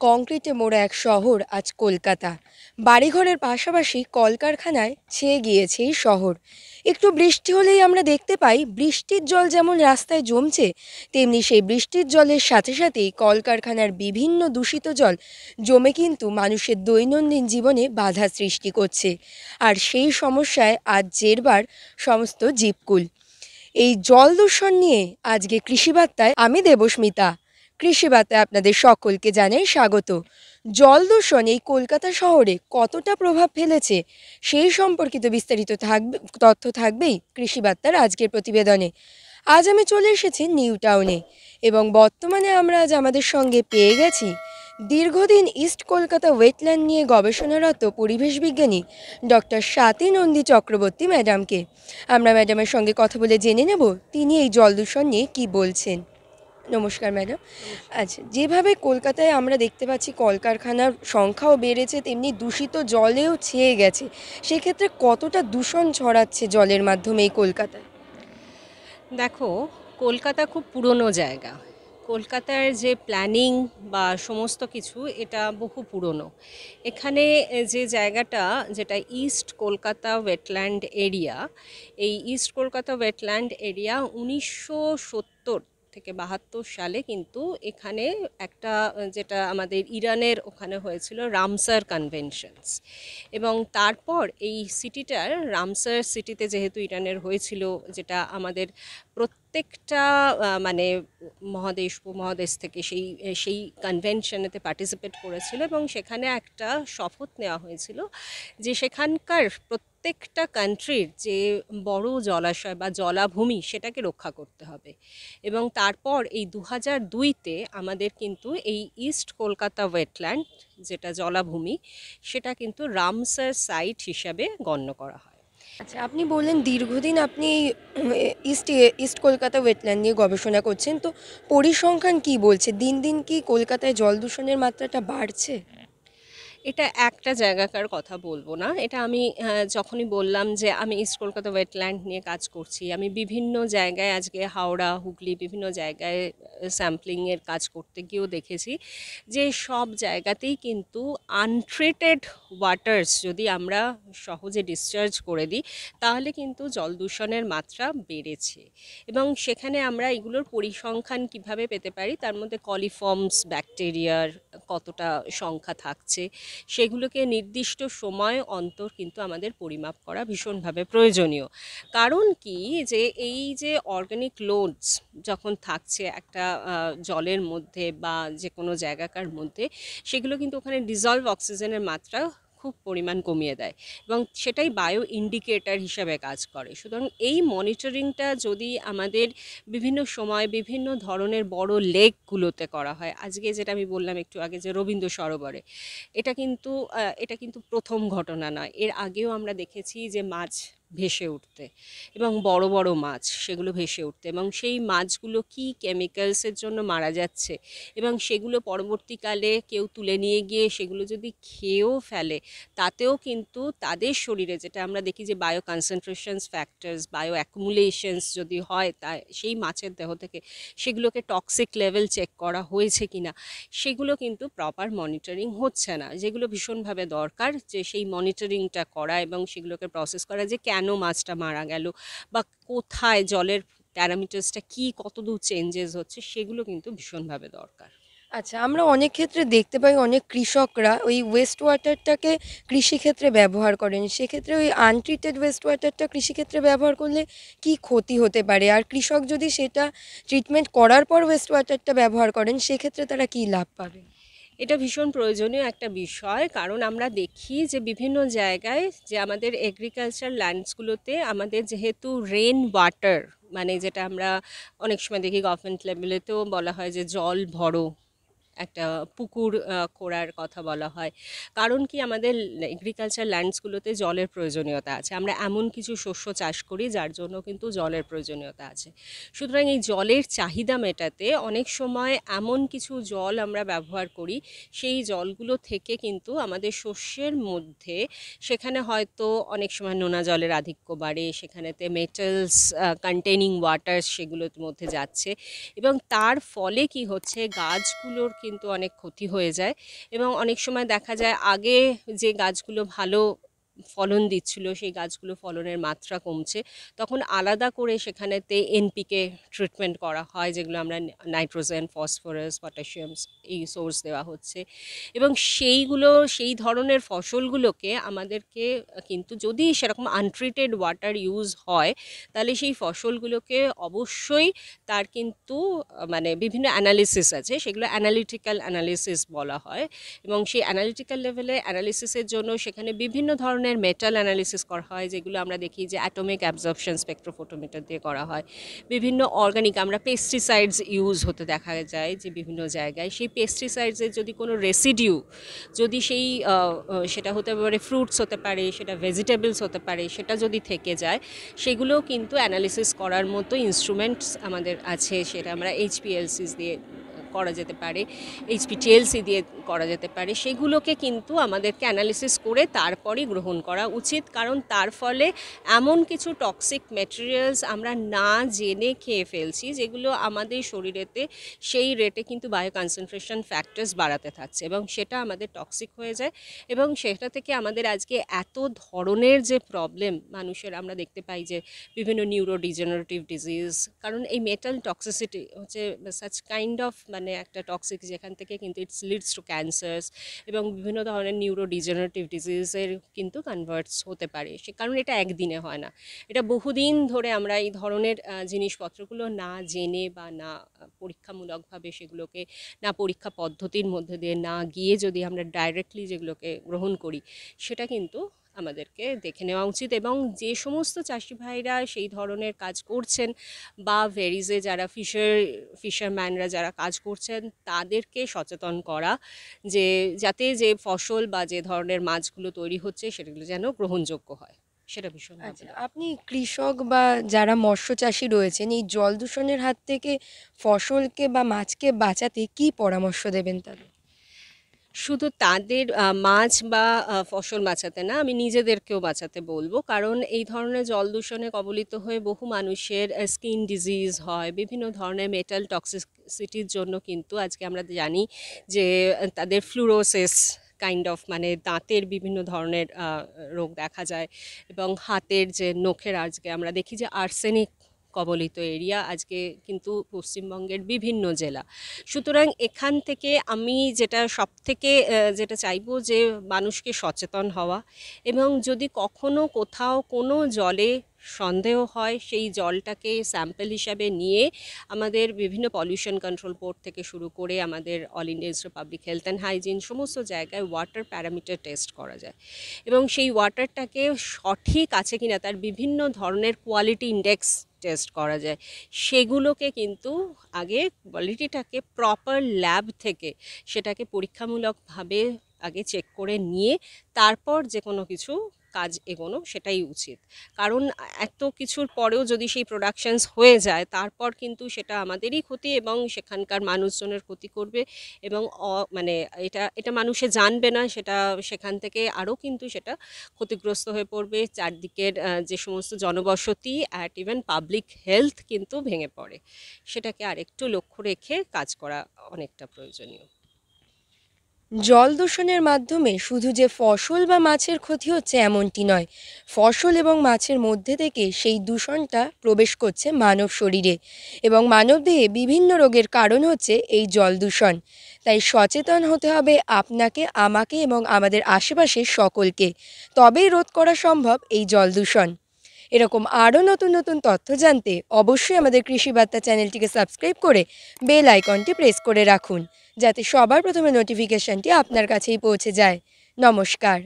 কংক্রিটে মোড়া এক শহর আজ কলকাতা। বাড়িঘরের পাশাপাশি কলকারখানায় ছেয়ে গিয়েছে এই শহর। একটু বৃষ্টি হলেই আমরা দেখতে পাই বৃষ্টির জল যেমন রাস্তায় জমছে, তেমনি সেই বৃষ্টির জলের সাথে সাথেই কলকারখানার বিভিন্ন দূষিত জল জমে কিন্তু মানুষের দৈনন্দিন জীবনে বাধা সৃষ্টি করছে। আর সেই সমস্যায় আজ জেরবার সমস্ত জীবকুল। এই জল দূষণ নিয়ে আজকে কৃষিবার্তায় আমি দেবস্মিতা। কৃষিবার্তায় আপনাদের সকলকে জানাই স্বাগত। জল দূষণ এই কলকাতা শহরে কতটা প্রভাব ফেলেছে সেই সম্পর্কিত বিস্তারিত তথ্য থাকবেই কৃষিবার্তার আজকের প্রতিবেদনে। আজ আমি চলে এসেছি নিউ টাউনে এবং বর্তমানে আমরা আজ আমাদের সঙ্গে পেয়ে গেছি দীর্ঘদিন ইস্ট কলকাতা ওয়েটল্যান্ড নিয়ে গবেষণারত পরিবেশ বিজ্ঞানী ডক্টর স্বাতী নন্দী চক্রবর্তী ম্যাডামকে। আমরা ম্যাডামের সঙ্গে কথা বলে জেনে নেব তিনি এই জল দূষণ নিয়ে কী বলছেন। নমস্কার ম্যাডাম। আচ্ছা, যেভাবে কলকাতায় আমরা দেখতে পাচ্ছি কলকারখানার সংখ্যাও বেড়েছে, তেমনি দূষিত জলেও ছেয়ে গেছে, সেক্ষেত্রে কতটা দূষণ ছড়াচ্ছে জলের মাধ্যমে এই কলকাতায়? দেখো, কলকাতা খুব পুরনো জায়গা। কলকাতার যে প্ল্যানিং বা সমস্ত কিছু এটা বহু পুরনো। এখানে যে জায়গাটা, যেটা ইস্ট কলকাতা ওয়েটল্যান্ড এরিয়া, এই ইস্ট কলকাতা ওয়েটল্যান্ড এরিয়া 1970 থেকে 72 সালে কিন্তু এখানে একটা যেটা আমাদের ইরানের ওখানে হয়েছিল রামসার কনভেনশনস, এবং তারপর এই সিটিটার রামসার সিটিতে যেহেতু ইরানের হয়েছিল, যেটা আমাদের প্রত্যেকটা মানে মহাদেশ উপমহাদেশ থেকে সেই সেই কনভেনশনেতে পার্টিসিপেট করেছিল, এবং সেখানে একটা শপথ নেওয়া হয়েছিল যে সেখানকার প্রত্যেকটা কান্ট্রির যে বড় জলাশয় বা জলাভূমি সেটাকে রক্ষা করতে হবে। এবং তারপর এই 2002-তে আমাদের কিন্তু এই ইস্ট কলকাতা ওয়েটল্যান্ড, যেটা জলাভূমি, সেটা কিন্তু রামসার সাইট হিসাবে গণ্য করা হয়। আচ্ছা, আপনি বললেন দীর্ঘদিন আপনি ইস্ট ইস্ট কলকাতা ওয়েটল্যান্ড নিয়ে গবেষণা করছেন, তো পরিসংখ্যান কি বলছে? দিন দিন কি কলকাতায় জল দূষণের মাত্রাটা বাড়ছে? এটা একটা জায়গাকার কথা বলবো না, এটা আমি যখনই বললাম যে আমি ইস্ট কলকাতা ওয়েটল্যান্ড নিয়ে কাজ করছি, আমি বিভিন্ন জায়গায় আজকে হাওড়া, হুগলি বিভিন্ন জায়গায় স্যাম্পলিংয়ের কাজ করতে গিয়েও দেখেছি যে সব জায়গাতেই কিন্তু আনট্রিটেড ওয়াটার্স যদি আমরা সহজে ডিসচার্জ করে দিই তাহলে কিন্তু জল দূষণের মাত্রা বেড়েছে। এবং সেখানে আমরা এগুলোর পরিসংখ্যান কিভাবে পেতে পারি, তার মধ্যে কলিফর্মস ব্যাকটেরিয়ার কতটা সংখ্যা থাকছে সেগুলোকে নির্দিষ্ট সময় অন্তর কিন্তু আমাদের পরিমাপ করা ভীষণভাবে প্রয়োজনীয়। কারণ কি, যে এই যে অর্গানিক লোডস যখন থাকছে একটা জলের মধ্যে বা যে কোনো জায়গাকার মধ্যে, সেগুলো কিন্তু ওখানে ডিজলভ অক্সিজেনের মাত্রা খুব পরিমাণ কমিয়ে দেয়, এবং সেটাই বায়ো ইন্ডিকেটর হিসাবে কাজ করে। সুতরাং এই মনিটরিংটা যদি আমাদের বিভিন্ন সময় বিভিন্ন ধরনের বড় লেকগুলোতে করা হয়, আজকে যেটা আমি বললাম একটু আগে যে রবীন্দ্র সরোবরে, এটা কিন্তু প্রথম ঘটনা নয়। এর আগেও আমরা দেখেছি যে মাছ ভেসে উঠতে, এবং বড় বড় মাছ সেগুলো ভেসে উঠতে, এবং সেই মাছগুলো কি কেমিক্যালসের জন্য মারা যাচ্ছে, এবং সেগুলো পরবর্তীকালে কেউ তুলে নিয়ে গিয়ে সেগুলো যদি খেয়েও ফেলে, তাতেও কিন্তু তাদের শরীরে, যেটা আমরা দেখি যে বায়ো কনসেন্ট্রেশনস ফ্যাক্টরস, বায়ো অ্যাকুমুলেশনস যদি হয়, তা সেই মাছের দেহ থেকে সেগুলোকে টক্সিক লেভেল চেক করা হয়েছে কিনা, সেগুলো কিন্তু প্রপার মনিটরিং হচ্ছে না, যেগুলো ভীষণভাবে দরকার যে সেই মনিটরিংটা করা এবং সেগুলোকে প্রসেস করা, যে কেন মাছটা মারা গেল বা কোথায় জলের প্যারামিটার্সটা কী কতদূর চেঞ্জেস হচ্ছে, সেগুলো কিন্তু ভীষণভাবে দরকার। আচ্ছা, আমরা অনেক ক্ষেত্রে দেখতে পাই অনেক কৃষকরা ওই ওয়েস্ট ওয়াটারটাকে কৃষিক্ষেত্রে ব্যবহার করেন, সেক্ষেত্রে ওই আনট্রিটেড ওয়েস্ট ওয়াটারটা কৃষিক্ষেত্রে ব্যবহার করলে কি ক্ষতি হতে পারে? আর কৃষক যদি সেটা ট্রিটমেন্ট করার পর ওয়েস্ট ওয়াটারটা ব্যবহার করেন, সেক্ষেত্রে তারা কি লাভ পাবেন? এটা ভীষণ প্রয়োজনীয় একটা বিষয়, কারণ আমরা দেখি যে বিভিন্ন জায়গায় যে আমাদের এগ্রিকালচার ল্যান্ডসগুলোতে আমাদের যেহেতু রেন ওয়াটার, মানে যেটা আমরা অনেক সময় দেখি গভর্নমেন্ট লেভেলেতেও বলা হয় যে জল ভরো, একটা পুকুর করার কথা বলা হয়। কারণ কি, আমাদের এগ্রিকালচার ল্যান্ডসগুলোতে জলের প্রয়োজনীয়তা আছে, আমরা এমন কিছু শস্য চাষ করি যার জন্য কিন্তু জলের প্রয়োজনীয়তা আছে। সুতরাং এই জলের চাহিদা মেটাতে অনেক সময় এমন কিছু জল আমরা ব্যবহার করি, সেই জলগুলো থেকে কিন্তু আমাদের শস্যের মধ্যে, সেখানে হয়তো অনেক সময় নোনা জলের আধিক্য বাড়ে, সেখানেতে মেটালস কন্টেনিং ওয়াটার সেগুলোর মধ্যে যাচ্ছে, এবং তার ফলে কি হচ্ছে, গাছগুলোর কিন্তু অনেক ক্ষতি হয়ে যায় এবং অনেক সময় দেখা যায় আগে যে গাছগুলো ভালো ফলন দিচ্ছিল সেই গাছগুলো ফলনের মাত্রা কমছে, তখন আলাদা করে সেখানেতে এনপিকে ট্রিটমেন্ট করা হয়, যেগুলো আমরা নাইট্রোজেন, ফসফরাস, পটাশিয়াম এই সোর্স দেওয়া হচ্ছে এবং সেই ধরনের ফসলগুলোকে আমাদেরকে কিন্তু যদি সেরকম আনট্রিটেড ওয়াটার ইউজ হয় তাহলে সেই ফসলগুলোকে অবশ্যই তার কিন্তু মানে বিভিন্ন অ্যানালিসিস আছে, সেগুলো অ্যানালিটিক্যাল অ্যানালিসিস বলা হয় এবং সেই অ্যানালিটিক্যাল লেভেলে অ্যানালিসিসের জন্য সেখানে বিভিন্ন ধরনের মেটাল অ্যানালিসিস করা হয়, যেগুলো আমরা দেখি যে অ্যাটমিক অ্যাবজর্পশন স্পেকট্রোফোটোমিটার দিয়ে করা হয়। বিভিন্ন অর্গানিক আমরা পেস্টিসাইডস ইউজ হতে দেখা যায় যে বিভিন্ন জায়গায় সেই পেস্টিসাইডসের যদি কোনো রেসিডিউ যদি সেই সেটা হতে পারে ফ্রুটস হতে পারে, সেটা ভেজিটেবলস হতে পারে, সেটা যদি থেকে যায় সেগুলোও কিন্তু অ্যানালিসিস করার মতো ইনস্ট্রুমেন্টস আমাদের আছে, সেটা আমরা এইচপিএলসিস দিয়ে করা যেতে পারে, এইচপিটিএলসি দিয়ে করা যেতে পারে, সেগুলোকে কিন্তু আমাদেরকে অ্যানালিসিস করে তারপরই গ্রহণ করা উচিত, কারণ তার ফলে এমন কিছু টক্সিক ম্যাটেরিয়ালস আমরা না জেনে খেয়ে ফেলছি যেগুলো আমাদের শরীরেতে সেই রেটে কিন্তু বায়ো কনসেন্ট্রেশন ফ্যাক্টরস বাড়াতে থাকছে এবং সেটা আমাদের টক্সিক হয়ে যায় এবং সেটা থেকে আমাদের আজকে এত ধরনের যে প্রবলেম মানুষের আমরা দেখতে পাই যে বিভিন্ন নিউরোডিজেনারেটিভ ডিজিজ, কারণ এই মেটাল টক্সিসিটি হচ্ছে সাচ কাইন্ড অফ মানে একটা টক্সিক যেখান থেকে কিন্তু ইটস লিডস টু ক্যান্সার্স এবং বিভিন্ন ধরনের নিউরোডিজেনারেটিভ ডিজিজের কিন্তু কনভার্টস হতে পারে, সে কারণ এটা একদিনে হয় না, এটা বহুদিন ধরে আমরা এই ধরনের জিনিসপত্রগুলো না জেনে বা না পরীক্ষামূলকভাবে সেগুলোকে না পরীক্ষা পদ্ধতির মধ্যে দিয়ে না গিয়ে যদি আমরা ডাইরেক্টলি যেগুলোকে গ্রহণ করি সেটা কিন্তু আমাদেরকে দেখে নেওয়া উচিত এবং যে সমস্ত চাষি ভাইরা সেই ধরনের কাজ করছেন বা ভেরিজে যারা ফিশারম্যানরা যারা কাজ করছেন তাদেরকে সচেতন করা যে যাতে যে ফসল বা যে ধরনের মাছগুলো তৈরি হচ্ছে সেগুলো যেন গ্রহণযোগ্য হয়, সেটা ভীষণ আচ্ছা, আপনি কৃষক বা যারা মৎস্য চাষী রয়েছেন এই জল দূষণের হাত থেকে ফসলকে বা মাছকে বাঁচাতে কি পরামর্শ দেবেন তাদের? শুধু তাদের মাছ বা ফসল বাঁচাতে না, আমি নিজেদেরকেও বাঁচাতে বলবো, কারণ এই ধরনের জল দূষণে কবলিত হয়ে বহু মানুষের স্কিন ডিজিজ হয়, বিভিন্ন ধরনের মেটাল টক্সিসিটির জন্য কিন্তু আজকে আমরা জানি যে তাদের ফ্লুরোসিস কাইন্ড অফ মানে দাঁতের বিভিন্ন ধরনের রোগ দেখা যায় এবং হাতের যে নখের আজকে আমরা দেখি যে আর্সেনিক কবলিত এরিয়া আজকে কিন্তু পশ্চিমবঙ্গের বিভিন্ন জেলা। সুতরাং এখান থেকে আমি যেটা সবথেকে যেটা চাইবো যে মানুষকে সচেতন হওয়া এবং যদি কখনো কোথাও কোনো জলে সন্দেহ হয় সেই জলটাকে স্যাম্পল হিসাবে নিয়ে আমাদের বিভিন্ন পলিউশন কন্ট্রোল বোর্ড থেকে শুরু করে আমাদের all India institute of public health and hygiene সমস্ত জায়গায় ওয়াটার প্যারামিটার টেস্ট করা যায় এবং সেই ওয়াটারটাকে সঠিক আছে কিনা তার বিভিন্ন ধরনের কোয়ালিটি ইন্ডেক্স টেস্ট করা যায়, সেগুলোকে কিন্তু আগে কোয়ালিটিটাকে প্রপার ল্যাব থেকে সেটাকে পরীক্ষামূলকভাবে আগে চেক করে নিয়ে তারপর যে কোনো কিছু কাজ এগোনো সেটাই উচিত, কারণ এত কিছুর পরেও যদি সেই প্রোডাকশনস হয়ে যায় তারপর কিন্তু সেটা আমাদেরই ক্ষতি এবং সেখানকার মানুষজনের ক্ষতি করবে এবং মানে এটা মানুষে জানবে না, সেটা সেখান থেকে আরও কিন্তু সেটা ক্ষতিগ্রস্ত হয়ে পড়বে, চারদিকের যে সমস্ত জনবসতি অ্যাট ইভেন পাবলিক হেলথ কিন্তু ভেঙে পড়ে, সেটাকে আরেকটু লক্ষ্য রেখে কাজ করা অনেকটা প্রয়োজনীয়। জল দূষণের মাধ্যমে শুধু যে ফসল বা মাছের ক্ষতি হচ্ছে এমনটি নয়, ফসল এবং মাছের মধ্যে থেকে সেই দূষণটা প্রবেশ করছে মানব শরীরে এবং মানবদেহে বিভিন্ন রোগের কারণ হচ্ছে এই জল দূষণ। তাই সচেতন হতে হবে আপনাকে, আমাকে এবং আমাদের আশেপাশের সকলকে, তবেই রোধ করা সম্ভব এই জল দূষণ। এরকম আরও নতুন নতুন তথ্য জানতে অবশ্যই আমাদের কৃষি বার্তা চ্যানেলটিকে সাবস্ক্রাইব করে বেল আইকনটি প্রেস করে রাখুন, যাতে সবার প্রথমে নোটিফিকেশনটি আপনার কাছেই পৌঁছে যায়। নমস্কার।